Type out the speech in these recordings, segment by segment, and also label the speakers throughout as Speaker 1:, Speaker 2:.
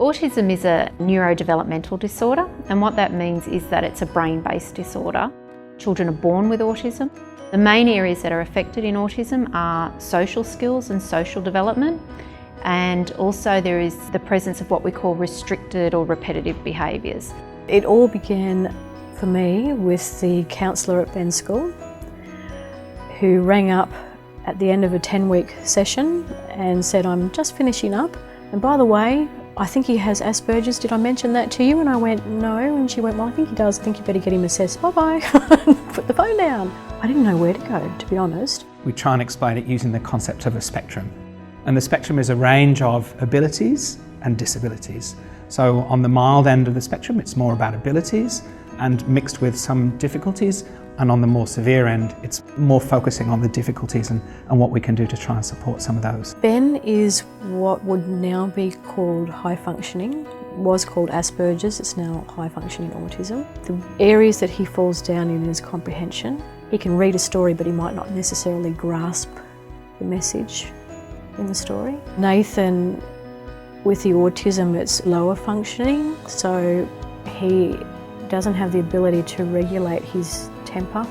Speaker 1: Autism is a neurodevelopmental disorder, and what that means is that it's a brain-based disorder. Children are born with autism. The main areas that are affected in autism are social skills and social development, and also there is the presence of what we call restricted or repetitive behaviours.
Speaker 2: It all began for me with the counsellor at Ben's school, who rang up at the end of a 10-week session and said, "I'm just finishing up, and by the way, I think he has Asperger's. Did I mention that to you?" And I went, "No." And she went, "Well, I think he does. I think you better get him assessed. Bye-bye." Put the phone down. I didn't know where to go, to be honest.
Speaker 3: We try and explain it using the concept of a spectrum. And the spectrum is a range of abilities and disabilities. So on the mild end of the spectrum, it's more about abilities and mixed with some difficulties. And on the more severe end, it's more focusing on the difficulties and what we can do to try and support some of those.
Speaker 2: Ben is what would now be called high-functioning. Was called Asperger's, it's now high-functioning autism. The areas that he falls down in is comprehension. He can read a story, but he might not necessarily grasp the message in the story. Nathan, with the autism, it's lower functioning, so he doesn't have the ability to regulate his temper.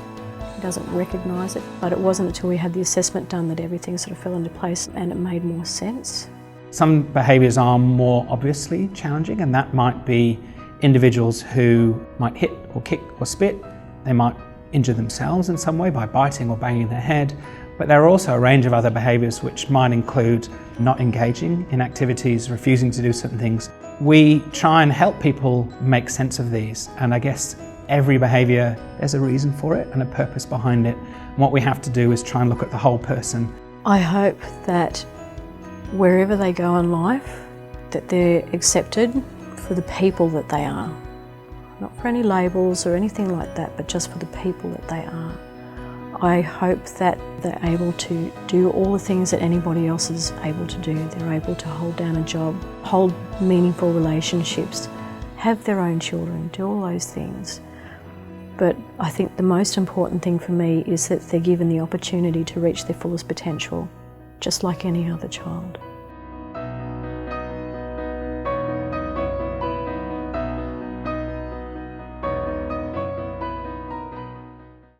Speaker 2: He doesn't recognise it. But it wasn't until we had the assessment done that everything sort of fell into place and it made more sense.
Speaker 3: Some behaviours are more obviously challenging, and that might be individuals who might hit or kick or spit. They might injure themselves in some way by biting or banging their head. But there are also a range of other behaviours which might include not engaging in activities, refusing to do certain things. We try and help people make sense of these, and I guess every behaviour, there's a reason for it and a purpose behind it. And what we have to do is try and look at the whole person.
Speaker 2: I hope that wherever they go in life, that they're accepted for the people that they are. Not for any labels or anything like that, but just for the people that they are. I hope that they're able to do all the things that anybody else is able to do. They're able to hold down a job, hold meaningful relationships, have their own children, do all those things. But I think the most important thing for me is that they're given the opportunity to reach their fullest potential, just like any other child.